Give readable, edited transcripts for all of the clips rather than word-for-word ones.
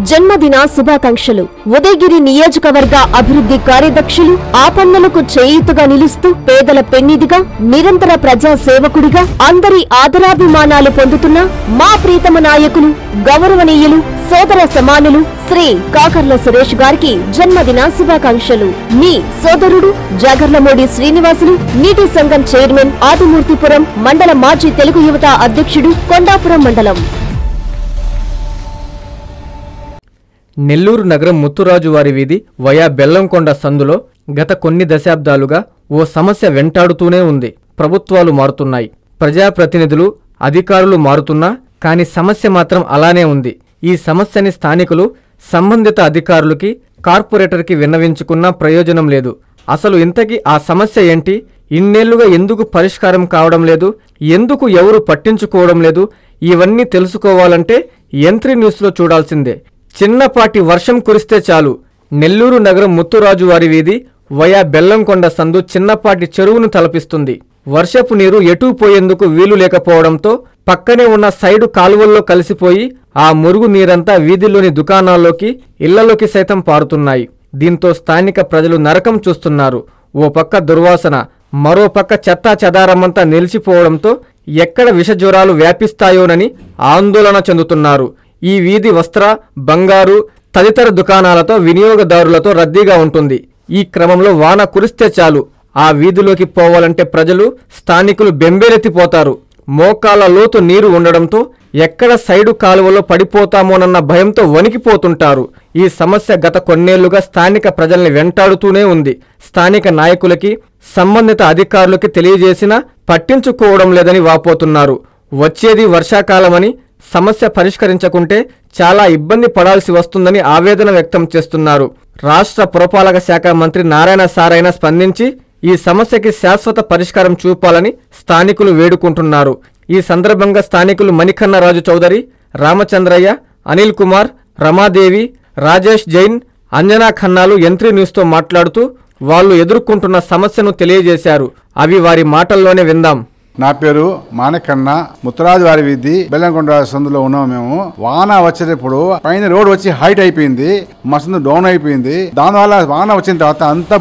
జన్మదిన శుభాకాంక్షలు. ఉదయగిరి నియోజకవర్గ అభివృద్ధి కార్యదర్శులు ఆపన్నులకు చేయూతగా నిలుస్తూ పేదల పెన్నిదిగా నిరంతర ప్రజా సేవకుడిగా అందరి ఆదరాభిమానాలు పొందుతున్న మా ప్రీతమ నాయకులు గౌరవనీయులు సోదర సమానులు శ్రీ కాకర్ల సురేష్ గారికి జన్మదిన శుభాకాంక్షలు. మీ సోదరుడు జాగర్లమూడి శ్రీనివాసులు, నీటి సంఘం చైర్మన్, ఆదిమూర్తిపురం మండల మాజీ తెలుగు యువత అధ్యక్షుడు, కొండాపురం మండలం. నెల్లూరు నగరం ముత్తురాజువారి వీధి వయా బెల్లంకొండ సందులో గత కొన్ని దశాబ్దాలుగా ఓ సమస్య వెంటాడుతూనే ఉంది. ప్రభుత్వాలు మారుతున్నాయి, ప్రజాప్రతినిధులు అధికారులు మారుతున్నా కాని సమస్య మాత్రం అలానే ఉంది. ఈ సమస్యని స్థానికులు సంబంధిత అధికారులకి కార్పొరేటర్కి విన్నవించుకున్నా ప్రయోజనం లేదు. అసలు ఇంతకీ ఆ సమస్య ఏంటి? ఇన్నేళ్లుగా ఎందుకు పరిష్కారం కావడం లేదు? ఎందుకు ఎవరు పట్టించుకోవడం లేదు? ఇవన్నీ తెలుసుకోవాలంటే ఎంత్రీ న్యూస్లో చూడాల్సిందే. చిన్నపాటి వర్షం కురిస్తే చాలు నెల్లూరు నగరం ముత్తురాజువారి వీధి వయా బెల్లంకొండ సందు చిన్నపాటి చెరువును తలపిస్తుంది. వర్షపు నీరు ఎటూ పోయేందుకు వీలు లేకపోవడంతో పక్కనే ఉన్న సైడు కాలువల్లో కలిసిపోయి ఆ మురుగు నీరంతా వీధిలోని దుకాణాల్లోకి, ఇళ్లలోకి సైతం పారుతున్నాయి. దీంతో స్థానిక ప్రజలు నరకం చూస్తున్నారు. ఓ పక్క దుర్వాసన, మరో పక్క చెత్తా చెదారమంతా నిలిచిపోవడంతో ఎక్కడ విషజ్వరాలు వ్యాపిస్తాయోనని ఆందోళన చెందుతున్నారు. ఈ వీధి వస్త్ర, బంగారు తదితర దుకాణాలతో వినియోగదారులతో రద్దీగా ఉంటుంది. ఈ క్రమంలో వాన కురిస్తే చాలు ఆ వీధిలోకి పోవాలంటే ప్రజలు, స్థానికులు బెంబేలెత్తిపోతారు. మోకాల లోతు నీరు ఉండడంతో ఎక్కడ సైడు కాలువలో పడిపోతామోనన్న భయంతో వణికిపోతుంటారు. ఈ సమస్య గత కొన్నేళ్లుగా స్థానిక ప్రజల్ని వెంటాడుతూనే ఉంది. స్థానిక నాయకులకి, సంబంధిత అధికారులకి తెలియజేసినా పట్టించుకోవడం లేదని వాపోతున్నారు. వచ్చేది వర్షాకాలమని సమస్య పరిష్కరించకుంటే చాలా ఇబ్బంది పడాల్సి వస్తుందని ఆవేదన వ్యక్తం చేస్తున్నారు. రాష్ట్ర పురపాలక శాఖ మంత్రి నారాయణ సారైనా స్పందించి ఈ సమస్యకి శాశ్వత పరిష్కారం చూపాలని స్థానికులు వేడుకుంటున్నారు. ఈ సందర్భంగా స్థానికులు మణికన్నరాజు చౌదరి, రామచంద్రయ్య, అనిల్ కుమార్, రమాదేవి, రాజేష్ జైన్, అంజనా ఖన్నాలు ఎంత్రీ న్యూస్తో మాట్లాడుతూ వాళ్ళు ఎదుర్కొంటున్న సమస్యను తెలియజేశారు. అవి వారి మాటల్లోనే విందాం. నా పేరు మాణికన్న, ముత్తరాజువారి వీధి బెల్లంకొండ సందులో ఉన్నాము మేము. వాన వచ్చేటప్పుడు పైన రోడ్ వచ్చి హైట్ అయిపోయింది, మా సందు డౌన్ అయిపోయింది. దానివల్ల వాన వచ్చిన తర్వాత అంత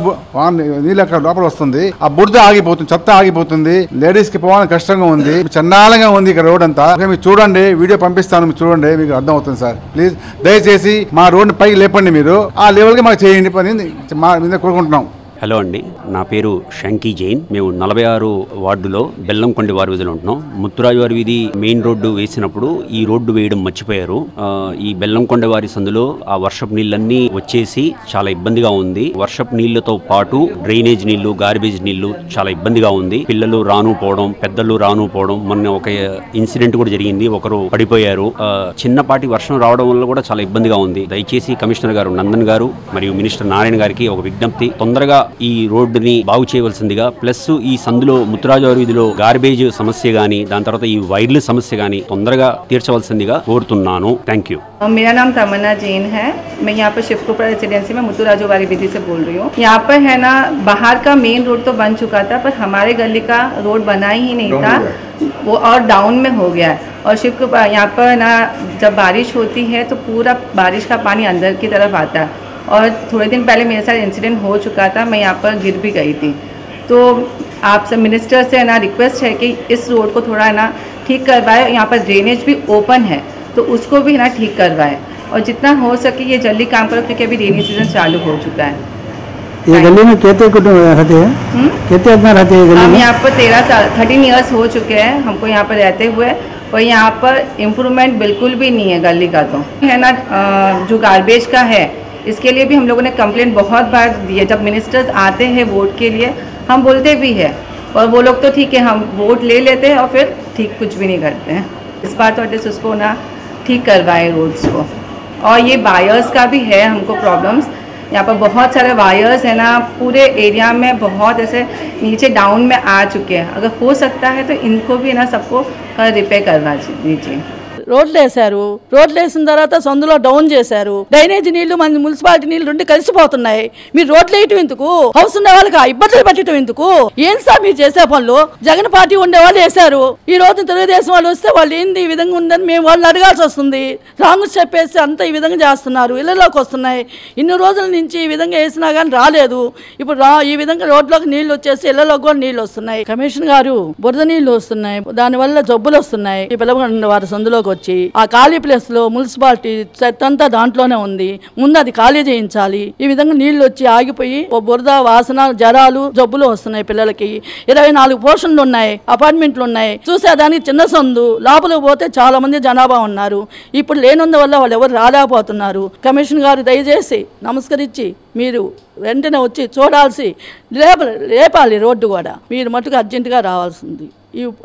నీళ్ళు అక్కడ లోపల వస్తుంది, ఆ బురద ఆగిపోతుంది, చెత్త ఆగిపోతుంది. లేడీస్ కి పోవాలని కష్టంగా ఉంది, చండాలంగా ఉంది ఇక్కడ రోడ్ అంతా. మీరు చూడండి, వీడియో పంపిస్తాను, మీరు చూడండి, మీకు అర్థం అవుతుంది సార్. ప్లీజ్ దయచేసి మా రోడ్డు పైకి లేపండి, మీరు ఆ లెవెల్ కి మాకు చేయండి పని మా మీద కోరుకుంటున్నాం. హలో అండి, నా పేరు శంకీ జైన్. మేము 46 వార్డులో బెల్లంకొండ వారి వీధిలో ఉంటున్నాం. ముత్తురాజు వారి వీధి మెయిన్ రోడ్డు వేసినప్పుడు ఈ రోడ్డు వేయడం మర్చిపోయారు. ఈ బెల్లంకొండ వారి సందులో ఆ వర్షపు నీళ్ళన్నీ వచ్చేసి చాలా ఇబ్బందిగా ఉంది. వర్షపు నీళ్లతో పాటు డ్రైనేజ్ నీళ్లు, గార్బేజ్ నీళ్లు చాలా ఇబ్బందిగా ఉంది. పిల్లలు రాను పోవడం, పెద్దలు రాను పోవడం. మొన్న ఒక ఇన్సిడెంట్ కూడా జరిగింది, ఒకరు పడిపోయారు. చిన్నపాటి వర్షం రావడం వల్ల కూడా చాలా ఇబ్బందిగా ఉంది. దయచేసి కమిషనర్ గారు నందన్ గారు మరియు మినిస్టర్ నారాయణ గారికి ఒక విజ్ఞప్తి, తొందరగా ఈ రోడ్డుని బాగు చేయవలసిందిగా, ప్లస్ ఈ సందులో ముత్తురాజు వారి వీధిలో గార్బేజ్ సమస్య గానీ, దాని తర్వాత ఈ వైర్ల సమస్య గానీ తొందరగా తీర్చవలసిందిగా కోరుతున్నాను. Thank you. मेरा नाम तमन्ना जैन है। मैं यहाँ पर शिवकुपरा रेसिडेंसी में मुत्तुराजू वाली विधि से बोल रही हूँ। यहाँ पर है ना, बाहर का मेन रोड तो बन चुका था, पर हमारे गली का रोड बना ही नहीं था, वो और डाउन में हो गया है। और शिवकुपरा यहाँ पर ना, जब बारिश होती है तो पूरा बारिश का पानी अंदर की तरफ आता है। और थोड़े दिन पहले मेरे साथ इंसिडेंट हो चुका था, मैं यहाँ पर गिर भी गई थी। तो आप सब मिनिस्टर से ना रिक्वेस्ट है कि इस रोड को थोड़ा ना ठीक करवाए। यहाँ पर ड्रेनेज भी ओपन है, तो उसको भी ना ठीक करवाएं, और जितना हो सके ये जल्दी काम करो, क्योंकि अभी रेनी सीजन चालू हो चुका है। ये गली में कितने कुटुंब रहते हैं? कितने आदमी रहते हैं? हम यहाँ पर 13 ईयर्स हो चुके हैं हमको यहाँ पर रहते हुए, और यहाँ पर इम्प्रूवमेंट बिल्कुल भी नहीं है गली का। तो है ना, जो गार्बेज का है इसके लिए भी हम लोगों ने कंप्लेंट बहुत बार दी है। जब मिनिस्टर्स आते हैं वोट के लिए हम बोलते भी है, और वो लोग तो ठीक है, हम वोट ले लेते हैं और फिर ठीक कुछ भी नहीं करते हैं। इस बार तो एटलीस्ट उसको ना ठीक करवाए रोड्स को। और ये वायर्स का भी है हमको प्रॉब्लम्स। यहाँ पर बहुत सारे वायर्स है ना, पूरे एरिया में बहुत ऐसे नीचे डाउन में आ चुके हैं। अगर हो सकता है तो इनको भी ना सबको रिपेयर करवा दीजिए। రోడ్లు వేశారు. రోడ్లు వేసిన తర్వాత సందులో డౌన్ చేశారు. డ్రైనేజ్ నీళ్లు మన మున్సిపాలిటీ నీళ్లు రెండు కలిసిపోతున్నాయి. మీరు రోడ్లు వేయటం ఎందుకు? హౌస్ ఉన్న వాళ్ళకి ఇబ్బందులు పెట్టడం ఎందుకు? ఏం సార్ మీరు చేసే పనులు? జగన్ పార్టీ ఉండే వాళ్ళు వేశారు. ఈ రోజు తెలుగుదేశం వాళ్ళు వస్తే వాళ్ళు ఏంది ఈ విధంగా ఉందని మేము వాళ్ళని అడగాల్సి వస్తుంది. రాంగ్ చెప్పేసి అంతా ఈ విధంగా చేస్తున్నారు. ఇళ్లలోకి వస్తున్నాయి. ఇన్ని రోజుల నుంచి ఈ విధంగా వేసినా కానీ రాలేదు. ఇప్పుడు ఈ విధంగా రోడ్లోకి నీళ్లు వచ్చేసి ఇళ్లలోకి కూడా నీళ్లు వస్తున్నాయి. కమిషన్ గారు బురద నీళ్లు వస్తున్నాయి, దానివల్ల జబ్బులు వస్తున్నాయి. ఈ పిల్లలు వారి సందులోకి వచ్చి ఆ ఖాళీ ప్లేస్ లో మున్సిపాలిటీ చెత్త అంతా దాంట్లోనే ఉంది. ముందు అది ఖాళీ చేయించాలి. ఈ విధంగా నీళ్లు వచ్చి ఆగిపోయి బురద వాసన జ్వరాలు జబ్బులు వస్తున్నాయి పిల్లలకి. 24 పోర్షన్లు ఉన్నాయి, అపార్ట్మెంట్లు ఉన్నాయి. చూసేదానికి చిన్న సందు, లోపలికి పోతే చాలా మంది జనాభా ఉన్నారు. ఇప్పుడు లేనందువల్ల వాళ్ళు ఎవరు రాలేకపోతున్నారు. కమిషన్ గారు దయచేసి నమస్కరించి మీరు వెంటనే వచ్చి చూడాల్సి లేపాలి రోడ్డు కూడా. మీరు మటుకు అర్జెంటుగా రావాల్సింది.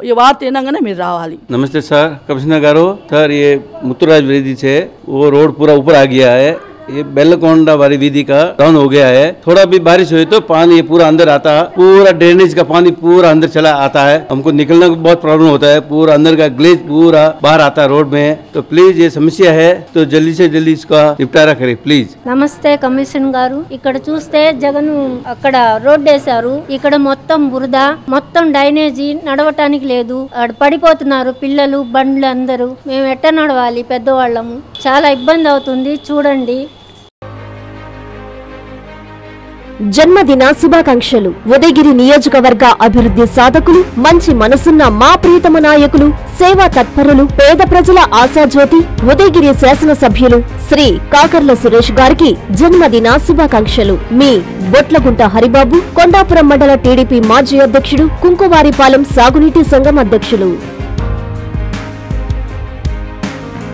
ఈ వార్త వినగానే మీరు రావాలి. नमस्ते सर, कमिश्नर गारो सर, ये मुत्तुराज विधि से वो रोड पूरा ऊपर आ गया है। ये बेलकोंडा वाली विधि का डाउन हो गया है। थोड़ा भी बारिश हुई तो पानी पूरा अंदर आता है, पूरा ड्रेनेज का पानी पूरा अंदर चला आता है। हमको निकलने को बहुत प्रॉब्लम होता है। पूरा अंदर का ग्लेज पूरा बाहर आता है रोड में। तो प्लीज ये समस्या है तो जल्दी से जल्दी इसका निपटारा करे प्लीज। నమస్తే కమిషన్ గారు, ఇక్కడ చూస్తే జగన్ అక్కడ రోడ్ వేశారు. ఇక్కడ మొత్తం బురద, మొత్తం డ్రైనేజీ, నడవటానికి లేదు. పడిపోతున్నారు పిల్లలు, బండ్లు అందరూ. మేము ఎట్ట నడవాలి? పెద్దవాళ్ళము, చాలా ఇబ్బంది అవుతుంది. చూడండి. జన్మదిన శుభాకాంక్షలు. ఉదయగిరి నియోజకవర్గ అభివృద్ధి సాధకులు, మంచి మనసున్న మా ప్రియతమ నాయకులు, సేవా తత్పరులు, పేద ప్రజల ఆశాజ్యోతి, ఉదయగిరి శాసనసభ్యులు శ్రీ కాకర్ల సురేష్ గారికి జన్మదిన శుభాకాంక్షలు. మీ బొట్లగుంట హరిబాబు, కొండాపురం మండల టీడీపీ మాజీ అధ్యక్షుడు, కుంకువారిపాలెం సాగునీటి సంఘం అధ్యక్షులు.